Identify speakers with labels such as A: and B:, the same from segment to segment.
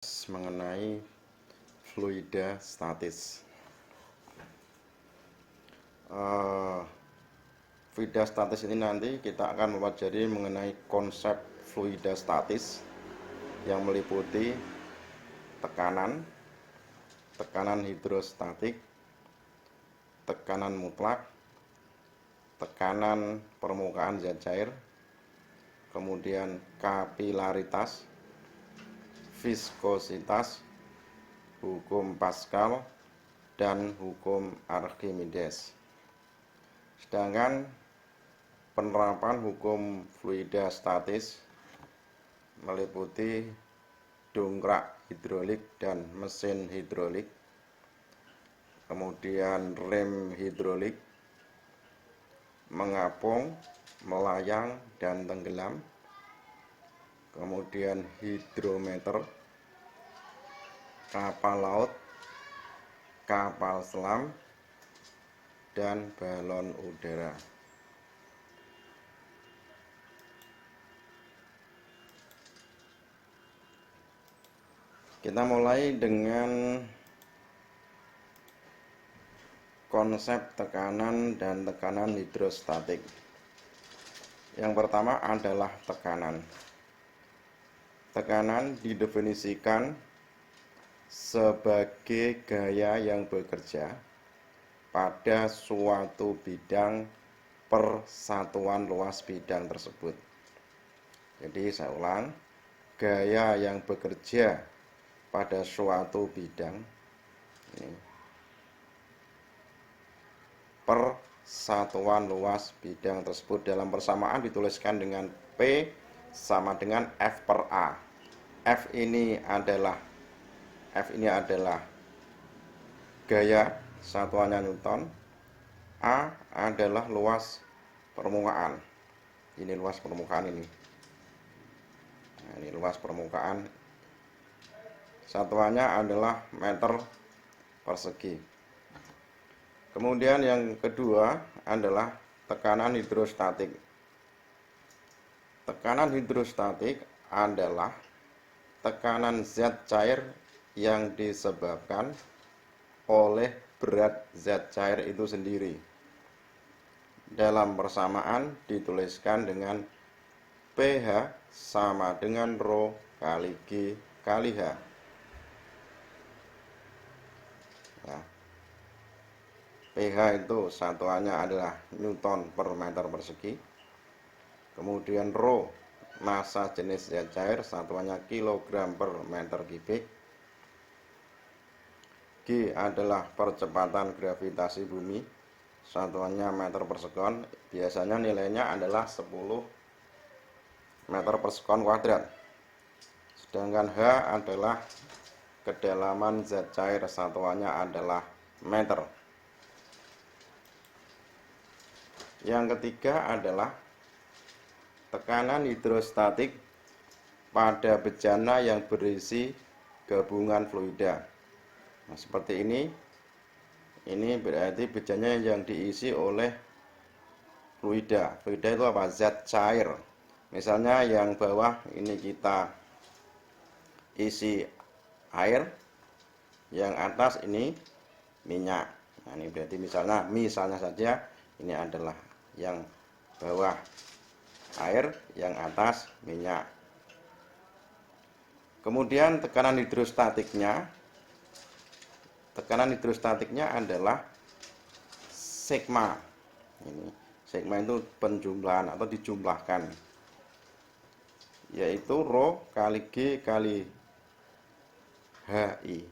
A: Mengenai fluida statis. Fluida statis ini nanti kita akan mempelajari mengenai konsep fluida statis yang meliputi tekanan hidrostatik, tekanan mutlak, tekanan permukaan zat cair, kemudian kapilaritas, viskositas, hukum Pascal, dan hukum Archimedes. Sedangkan penerapan hukum fluida statis meliputi dongkrak hidrolik dan mesin hidrolik, kemudian rem hidrolik, mengapung, melayang, dan tenggelam, kemudian hidrometer, kapal laut, kapal selam, dan balon udara. Kita mulai dengan konsep tekanan dan tekanan hidrostatik. Yang pertama adalah tekanan. Tekanan didefinisikan sebagai gaya yang bekerja pada suatu bidang per satuan luas bidang tersebut. Jadi saya ulang, gaya yang bekerja pada suatu bidang ini, per satuan luas bidang tersebut. Dalam persamaan dituliskan dengan P sama dengan F per A. F ini adalah gaya, satuannya Newton. A adalah luas permukaan. Ini luas permukaan ini. Nah, ini luas permukaan. Satuannya adalah meter persegi. Kemudian yang kedua adalah tekanan hidrostatik. Tekanan hidrostatik adalah tekanan zat cair yang disebabkan oleh berat zat cair itu sendiri. Dalam persamaan dituliskan dengan pH sama dengan Rho kali G kali H. Nah, pH itu satuannya adalah Newton per meter persegi. Kemudian Rho, massa jenis zat cair, satuannya kilogram per meter kubik. G adalah percepatan gravitasi bumi, satuannya meter per sekon. Biasanya nilainya adalah 10 meter per sekon kuadrat. Sedangkan H adalah kedalaman zat cair, satuannya adalah meter. Yang ketiga adalah tekanan hidrostatik pada bejana yang berisi gabungan fluida. Nah, seperti ini berarti bejana yang diisi oleh fluida. Fluida itu apa? Zat cair. Misalnya yang bawah ini kita isi air, yang atas ini minyak. Nah, ini berarti misalnya saja ini adalah yang bawah air, yang atas minyak. Kemudian tekanan hidrostatiknya adalah sigma. Ini sigma itu penjumlahan atau dijumlahkan, yaitu Rho kali G kali HI.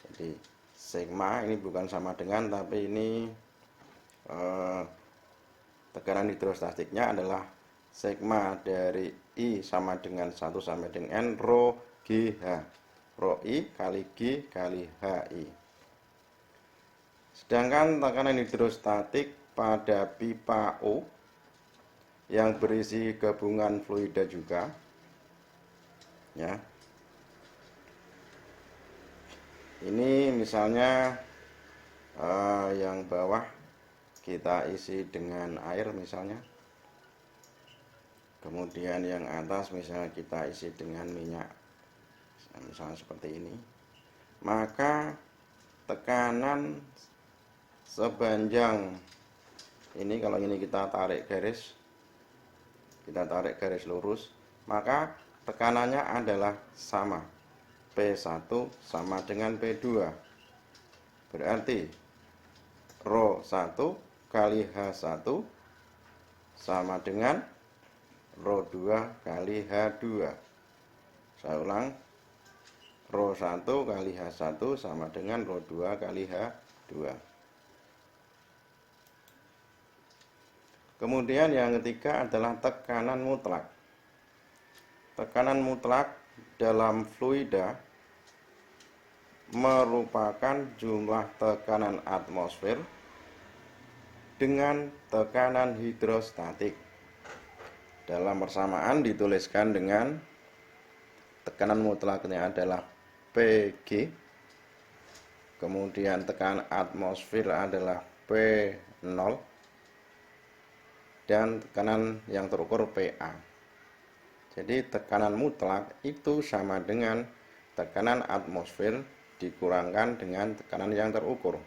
A: Jadi sigma ini bukan sama dengan, tapi ini tekanan hidrostatiknya adalah sigma dari I sama dengan 1 sampai dengan Rho GH. Rho I kali G kali HI. Sedangkan tekanan hidrostatik pada pipa O yang berisi gabungan fluida juga, ya. Ini misalnya yang bawah kita isi dengan air misalnya, kemudian yang atas misalnya kita isi dengan minyak. Nah, misalnya seperti ini, maka tekanan sepanjang ini, kalau ini kita tarik garis lurus, maka tekanannya adalah sama, P1 sama dengan P2. Berarti ρ1 kali H1 sama dengan ρ2 kali H2. Saya ulang, ρ1 kali H1 sama dengan ρ2 kali H2. Kemudian yang ketiga adalah tekanan mutlak. Tekanan mutlak dalam fluida merupakan jumlah tekanan atmosfer dengan tekanan hidrostatik. Dalam persamaan dituliskan dengan tekanan mutlaknya adalah PG, kemudian tekanan atmosfer adalah P0, dan tekanan yang terukur PA. Jadi tekanan mutlak itu sama dengan tekanan atmosfer dikurangkan dengan tekanan yang terukur.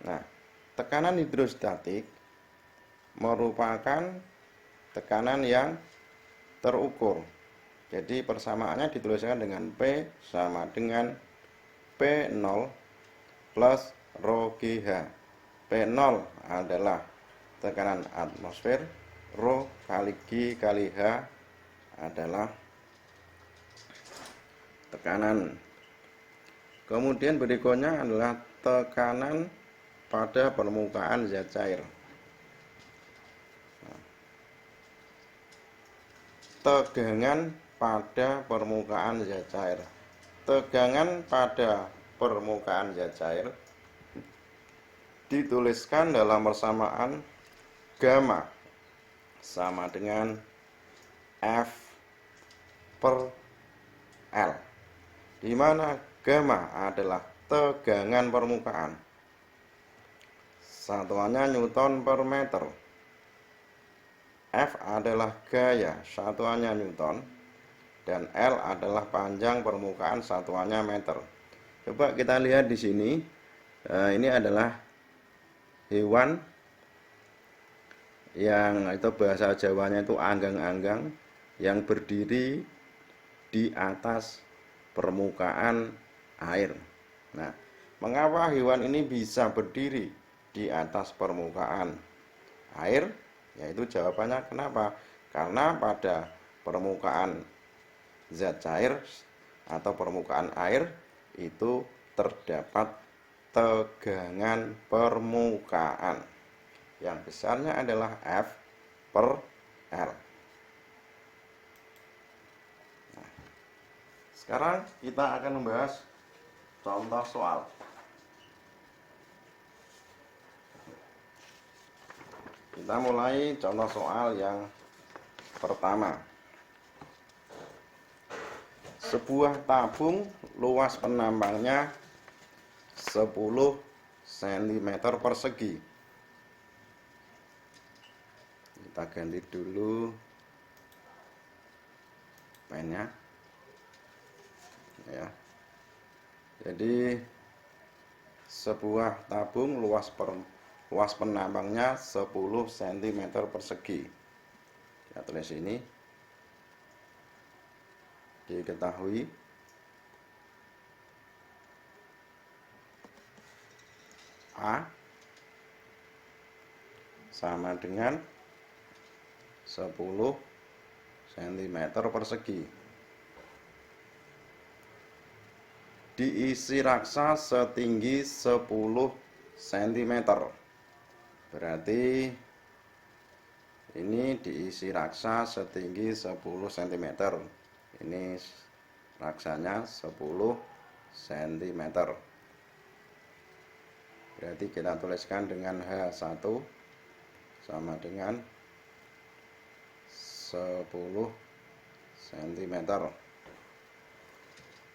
A: Nah, tekanan hidrostatik merupakan tekanan yang terukur. Jadi persamaannya dituliskan dengan P sama dengan P0 plus ρ GH. P0 adalah tekanan atmosfer, ρ kali G kali H adalah tekanan. Kemudian berikutnya adalah tekanan pada permukaan zat cair. Tegangan pada permukaan zat cair. Tegangan pada permukaan zat cair dituliskan dalam persamaan gamma sama dengan F per L, di mana gamma adalah tegangan permukaan, satuannya Newton per meter. F adalah gaya, satuannya Newton, dan L adalah panjang permukaan, satuannya meter. Coba kita lihat di sini, ini adalah hewan yang itu bahasa Jawanya itu anggang-anggang yang berdiri di atas permukaan air. Nah, mengapa hewan ini bisa berdiri di atas permukaan air? Yaitu jawabannya kenapa? Karena pada permukaan zat cair atau permukaan air itu terdapat tegangan permukaan yang besarnya adalah F per L. Nah, sekarang kita akan membahas contoh soal. Kita mulai contoh soal yang pertama. Sebuah tabung luas penambangnya 10 cm persegi. Kita ganti dulu pennya ya. Jadi sebuah tabung luas penambangnya 10 cm persegi. Kita tulis ini. Diketahui A sama dengan 10 cm persegi. Diisi raksa setinggi 10 cm. Berarti ini diisi raksa setinggi 10 cm. Ini raksanya 10 cm. Berarti kita tuliskan dengan H1 sama dengan 10 cm.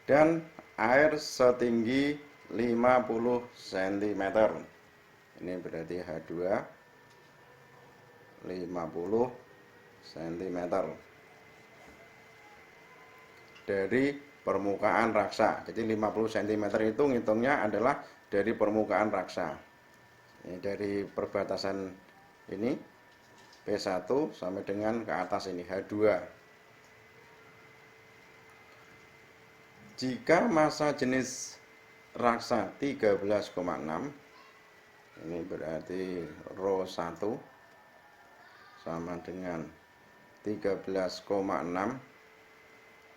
A: Dan air setinggi 50 cm. Ini berarti H2 50 cm dari permukaan raksa. Jadi 50 cm itu ngitungnya adalah dari permukaan raksa. Ini dari perbatasan ini P1 sampai dengan ke atas ini H2. Jika massa jenis raksa 13,6, ini berarti rho 1 sama dengan 13,6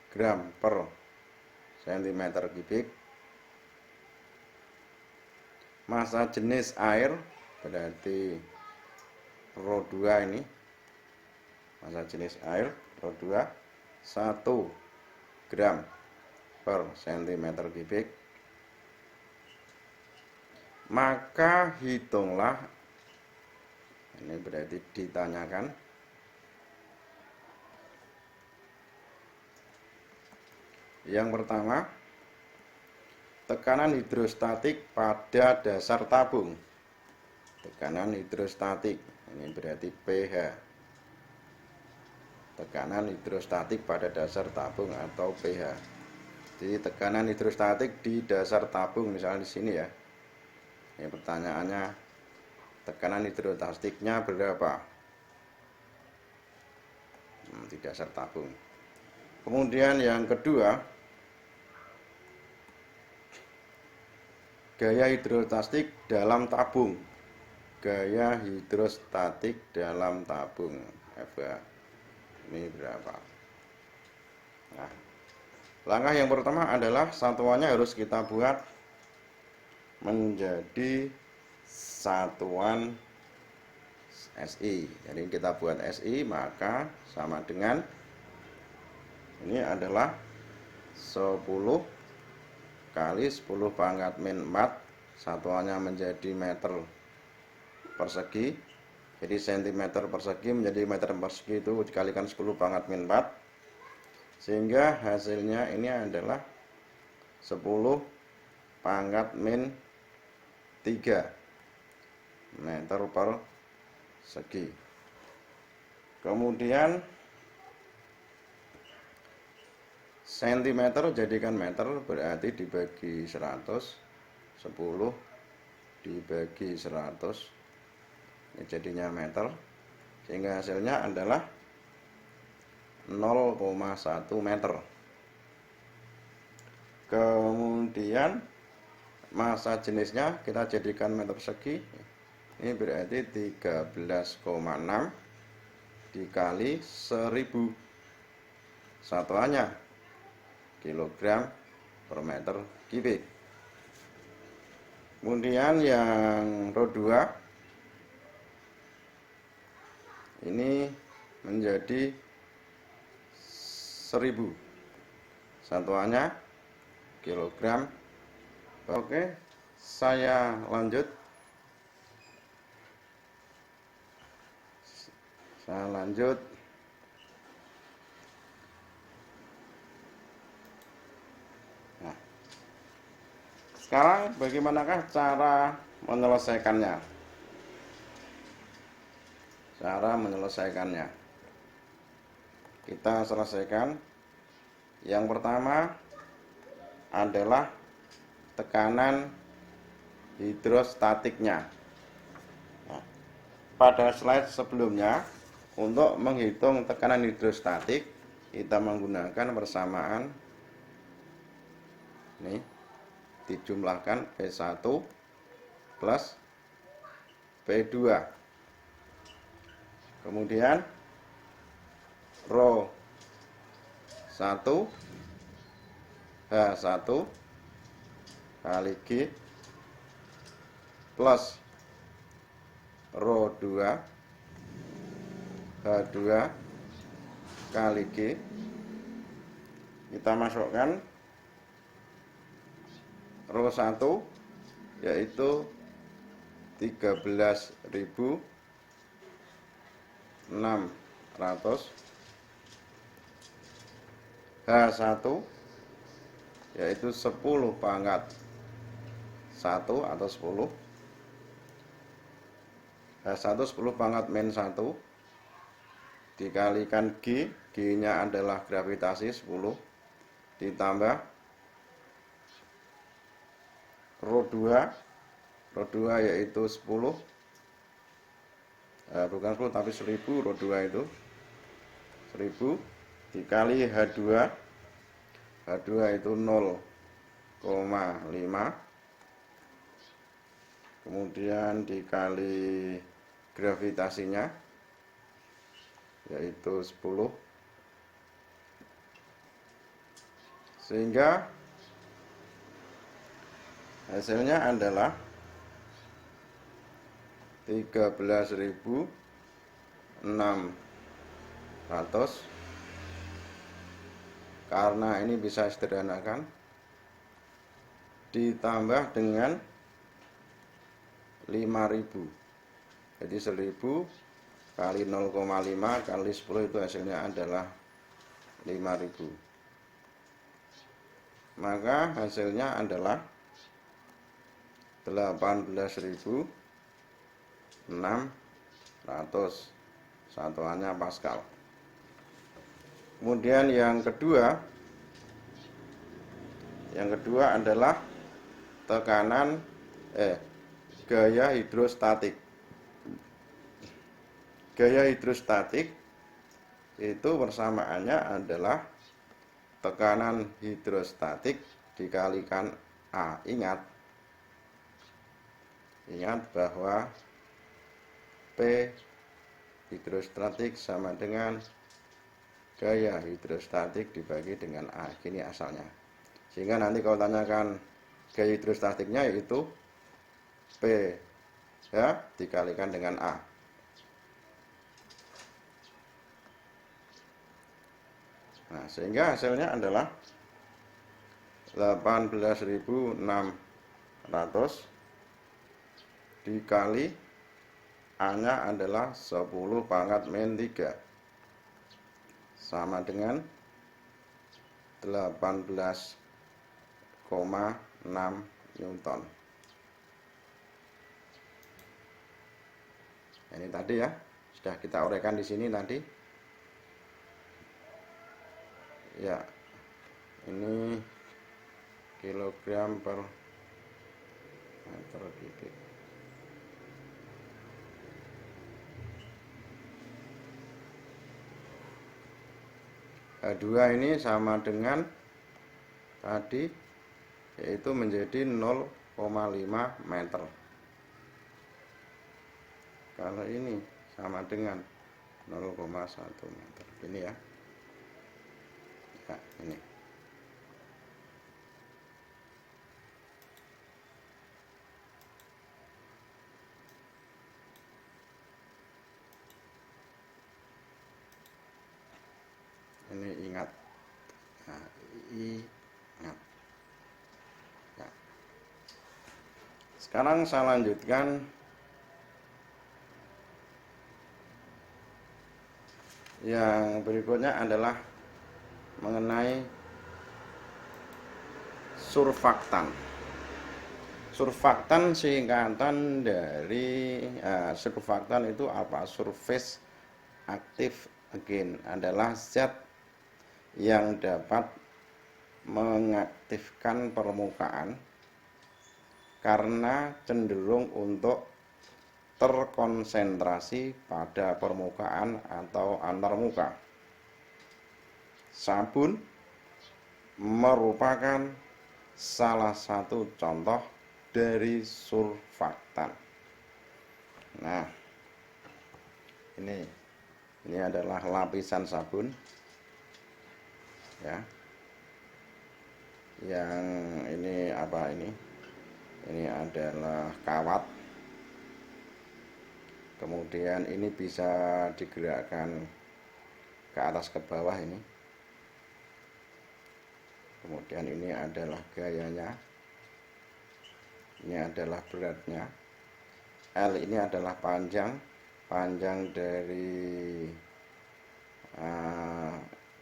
A: gram per cm kubik. Massa jenis air berarti rho 2 ini. Massa jenis air rho 2 1 gram per cm kubik. Maka hitunglah, ini berarti ditanyakan, yang pertama, tekanan hidrostatik pada dasar tabung. Tekanan hidrostatik, ini berarti pH. Tekanan hidrostatik pada dasar tabung atau pH. Jadi tekanan hidrostatik di dasar tabung, misalnya di sini ya. Ini pertanyaannya, tekanan hidrostatiknya berapa? Di dasar tabung. Kemudian yang kedua, gaya hidrostatik dalam tabung. Gaya hidrostatik dalam tabung, FH. Ini berapa? Nah, langkah yang pertama adalah satuannya harus kita buat menjadi satuan SI. Jadi kita buat SI, maka sama dengan ini adalah 10 kali 10 pangkat min 4, satuannya menjadi meter persegi. Jadi cm persegi menjadi meter persegi itu dikalikan 10 pangkat min 4, sehingga hasilnya ini adalah 10 pangkat min 3 meter persegi. Kemudian cm jadikan meter, berarti dibagi 100, 10 dibagi 100, ini jadinya meter, sehingga hasilnya adalah 0,1 meter. Kemudian massa jenisnya kita jadikan meter persegi, ini berarti 13,6 dikali 1000, satuannya kilogram per meter kubik. Kemudian yang rho 2 ini menjadi 1000, satuannya kilogram. Oke, saya lanjut. Nah, sekarang bagaimanakah cara menyelesaikannya? Kita selesaikan. Yang pertama adalah tekanan hidrostatiknya. Nah, pada slide sebelumnya, untuk menghitung tekanan hidrostatik, kita menggunakan persamaan ini, dijumlahkan P1 plus P2. Kemudian rho 1 H1 kali G plus rho 2 H2 kali G. Kita masukkan rho 1 yaitu 13.600, H1 yaitu 10 pangkat 1 atau 10, H1 10 pangkat min 1, dikalikan G, G-nya adalah gravitasi 10, ditambah rho 2 yaitu 10, bukan 10 tapi 1000, rho 2 itu 1000 dikali H2, H2 itu 0,5, kemudian dikali gravitasinya yaitu 10, sehingga hasilnya adalah 13.600. Karena ini bisa sederhanakan, ditambah dengan 5.000. Jadi 1000 kali 0,5 kali 10 itu hasilnya adalah 5.000. Maka hasilnya adalah 18.600, satuannya Pascal. Kemudian yang kedua adalah tekanan gaya hidrostatik. Gaya hidrostatik itu persamaannya adalah tekanan hidrostatik dikalikan A. Ingat bahwa P hidrostatik sama dengan gaya hidrostatik dibagi dengan A. Gini asalnya. Sehingga nanti kalau tanyakan gaya hidrostatiknya yaitu P ya dikalikan dengan A. Nah, sehingga hasilnya adalah 18.600 dikali A-nya adalah 10 pangkat min 3 sama dengan 18,6 Newton. Ini tadi ya, sudah kita uraikan di sini tadi. Ya, ini kilogram per meter kubik. H2 ini sama dengan tadi, yaitu menjadi 0,5 meter. Kalau ini sama dengan 0,1 meter. Ini ya. Ya, ini. Ini ingat. Nah, ingat. Ya. Sekarang saya lanjutkan yang berikutnya adalah mengenai surfaktan. Surfaktan singkatan dari surfaktan itu apa? Surface active agent adalah zat yang dapat mengaktifkan permukaan karena cenderung untuk terkonsentrasi pada permukaan atau antarmuka. Sabun merupakan salah satu contoh dari surfaktan. Nah, ini adalah lapisan sabun ya. Yang ini apa ini? Ini adalah kawat. Kemudian ini bisa digerakkan ke atas ke bawah ini. Kemudian ini adalah gayanya. Ini adalah beratnya. L ini adalah panjang dari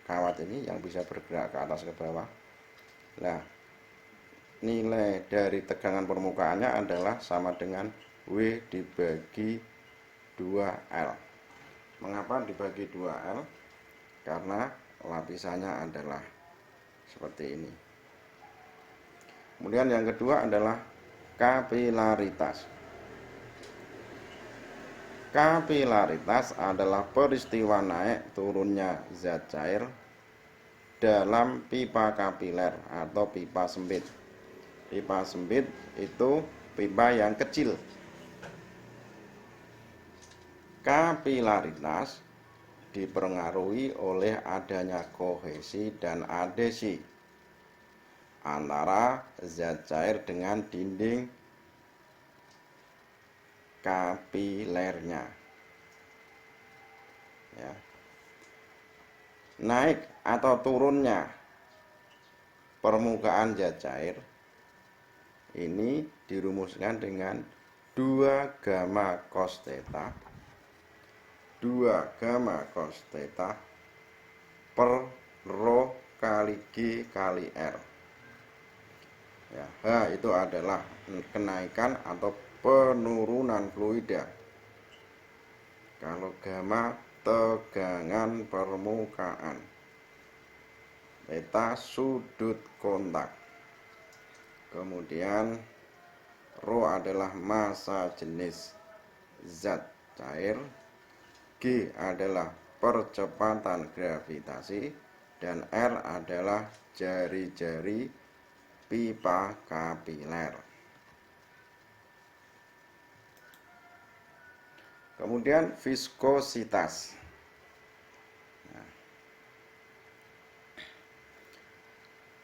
A: kawat ini yang bisa bergerak ke atas ke bawah. Nah, nilai dari tegangan permukaannya adalah sama dengan W dibagi 2L. Mengapa dibagi 2L? Karena lapisannya adalah seperti ini. Kemudian yang kedua adalah kapilaritas. Kapilaritas adalah peristiwa naik turunnya zat cair dalam pipa kapiler atau pipa sempit. Pipa sempit itu pipa yang kecil. Kapilaritas dipengaruhi oleh adanya kohesi dan adhesi antara zat cair dengan dinding kapilernya. Ya. Naik atau turunnya permukaan zat cair ini dirumuskan dengan 2 gamma cos theta 2 gamma cos theta per rho kali G kali R. Ya, H itu adalah kenaikan atau penurunan fluida. Kalau gamma tegangan permukaan. Theta sudut kontak. Kemudian rho adalah massa jenis zat cair. G adalah percepatan gravitasi dan R adalah jari-jari pipa kapiler. Kemudian viskositas.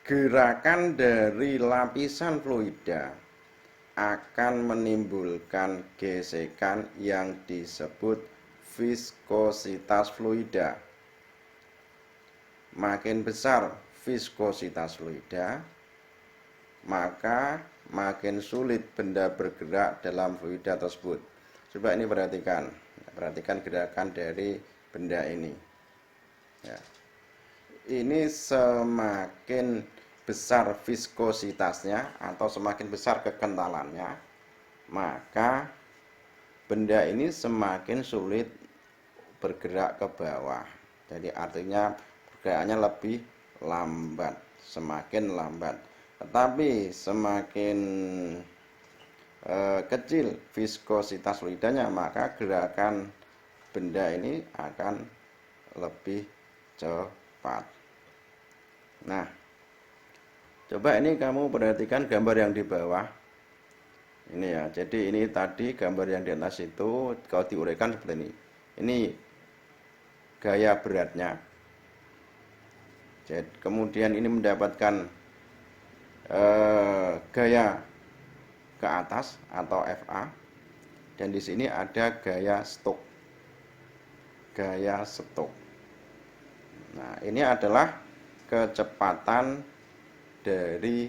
A: Gerakan dari lapisan fluida akan menimbulkan gesekan yang disebut viskositas fluida. Makin besar viskositas fluida, maka makin sulit benda bergerak dalam fluida tersebut. Coba ini perhatikan gerakan dari benda ini. Ya. Ini semakin besar viskositasnya atau semakin besar kekentalannya, maka benda ini semakin sulit bergerak ke bawah. Jadi artinya pergerakannya lebih lambat, semakin lambat. Tetapi semakin kecil viskositas fluidanya, maka gerakan benda ini akan lebih cepat. Nah, coba ini kamu perhatikan gambar yang di bawah. Ini ya, jadi ini tadi gambar yang di atas itu kalau diuraikan seperti ini. Ini gaya beratnya. Jadi, kemudian ini mendapatkan gaya ke atas atau FA, dan di sini ada gaya stok. Gaya stok. Nah, ini adalah kecepatan dari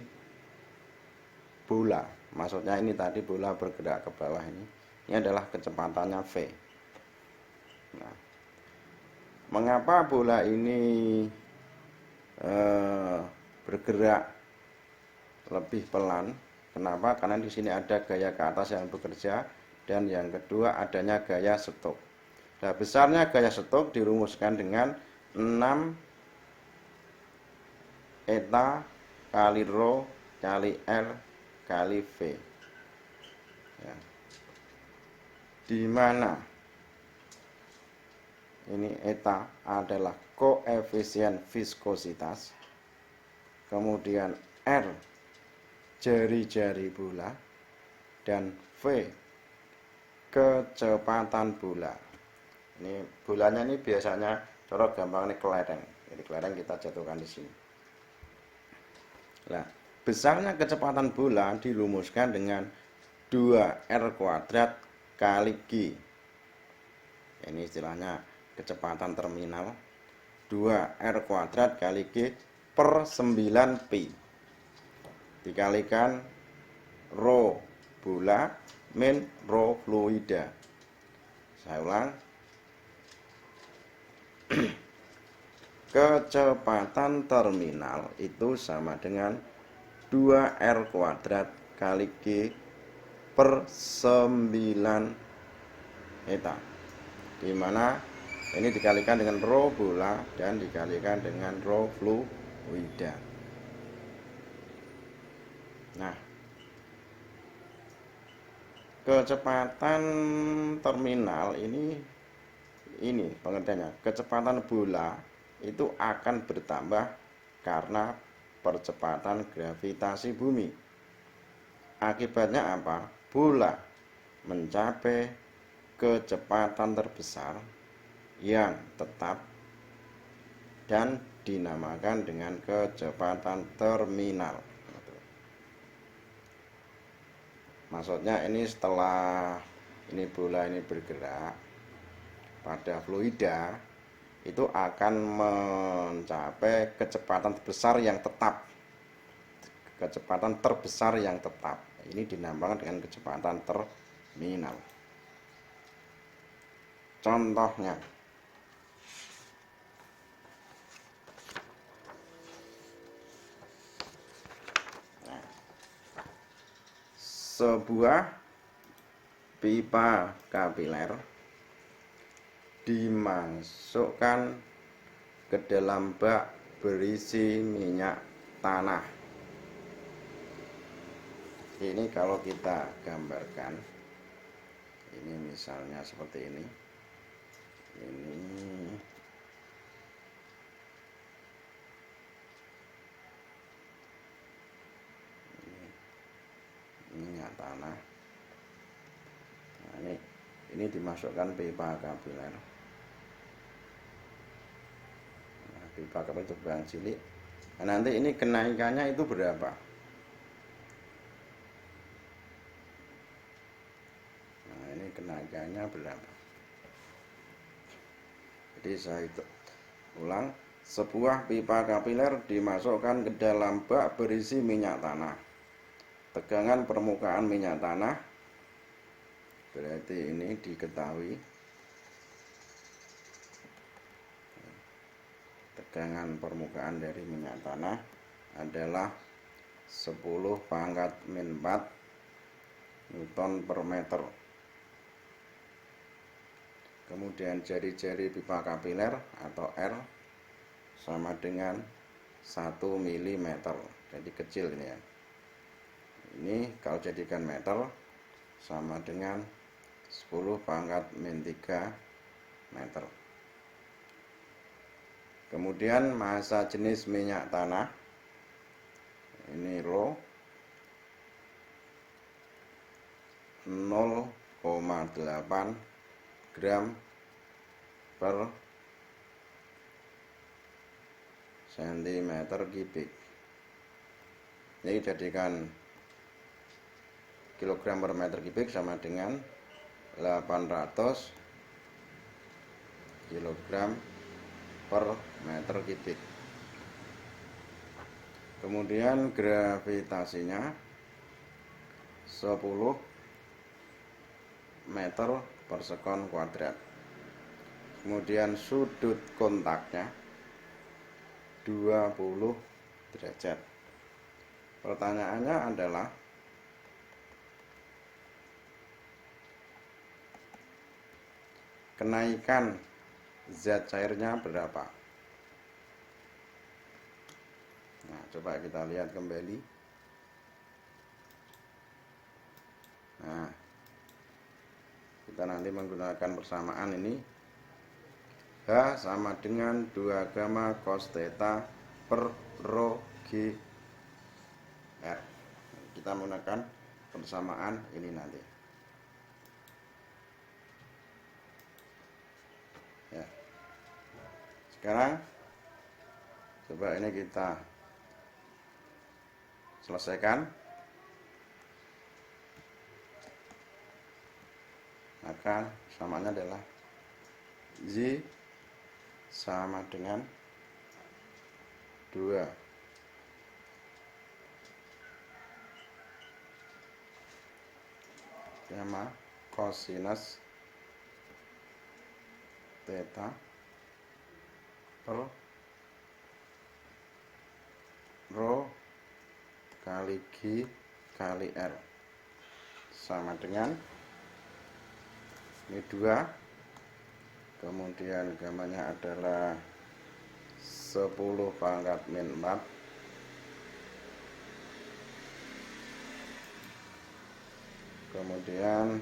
A: bola. Maksudnya ini tadi bola bergerak ke bawah ini. Ini adalah kecepatannya V. Nah, mengapa bola ini bergerak lebih pelan? Kenapa? Karena di sini ada gaya ke atas yang bekerja, dan yang kedua adanya gaya stok. Nah, besarnya gaya stok dirumuskan dengan 6 eta kali rho kali R kali V. Ya. Di mana ini eta adalah koefisien viskositas, kemudian R jari-jari bola, dan V kecepatan bola. Ini bolanya ini biasanya cara gampang ini kelereng. Jadi kelereng kita jatuhkan di sini. Nah, besarnya kecepatan bola dirumuskan dengan 2R kuadrat kali G. Ini istilahnya kecepatan terminal. 2R kuadrat kali G per 9 Pi. Dikalikan rho bola min rho fluida. Saya ulang. Kecepatan terminal itu sama dengan 2R kuadrat kali G per 9 eta, di mana Ini dikalikan dengan rho bola dan dikalikan dengan rho fluida. Nah, kecepatan terminal ini pengertiannya. Kecepatan bola itu akan bertambah karena percepatan gravitasi bumi. Akibatnya apa? Bola mencapai kecepatan terbesar yang tetap dan dinamakan dengan kecepatan terminal. Maksudnya ini setelah ini bola ini bergerak pada fluida itu akan mencapai kecepatan terbesar yang tetap. Kecepatan terbesar yang tetap. Ini dinamakan dengan kecepatan terminal. Contohnya, sebuah pipa kapiler dimasukkan ke dalam bak berisi minyak tanah. Ini kalau kita gambarkan, ini misalnya seperti ini. Ini minyak tanah. Nah, ini dimasukkan pipa kapiler. Nah, pipa kapiler itu yang cilik. Nah, nanti ini kenaikannya itu berapa? Nah, ini kenaikannya berapa? Jadi saya itu ulang. Sebuah pipa kapiler dimasukkan ke dalam bak berisi minyak tanah. Tegangan permukaan minyak tanah berarti ini diketahui. Tegangan permukaan dari minyak tanah adalah 10⁻⁴ Newton per meter. Kemudian jari-jari pipa kapiler atau R sama dengan 1 mm. Jadi kecil ini ya. Ini kalau jadikan meter sama dengan 10⁻⁴ meter. Kemudian massa jenis minyak tanah ini rho 0,8 gram per cm3. Ini jadikan kilogram per meter kubik sama dengan 800 kilogram per meter kubik. Kemudian gravitasinya 10 meter per sekon kuadrat. Kemudian sudut kontaknya 20 derajat. Pertanyaannya adalah kenaikan zat cairnya berapa? Nah, coba kita lihat kembali. Nah, kita nanti menggunakan persamaan ini. H sama dengan 2 gamma cos theta per rho G R. Kita menggunakan persamaan ini nanti. Ya. Sekarang coba ini kita selesaikan. Maka samaannya adalah Z sama dengan 2 gamma cosinus theta per rho kali G kali R sama dengan ini 2 kemudian gamanya adalah 10 pangkat min 4, kemudian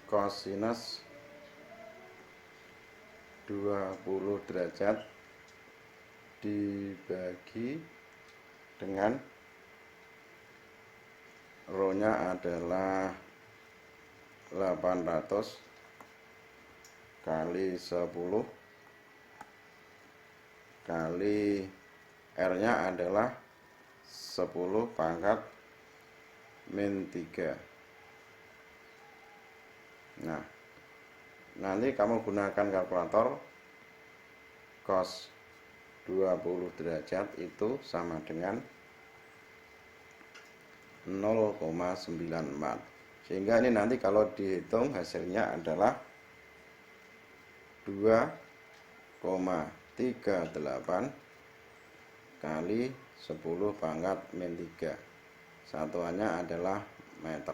A: kosinus 20 derajat dibagi dengan rho nya adalah 800 kali 10 kali R nya adalah 10 pangkat min 3. Nah, nanti kamu gunakan kalkulator. Cos 20 derajat itu sama dengan 0,94. Sehingga ini nanti kalau dihitung hasilnya adalah 2,38 kali 10 pangkat min 3. Satuannya adalah meter.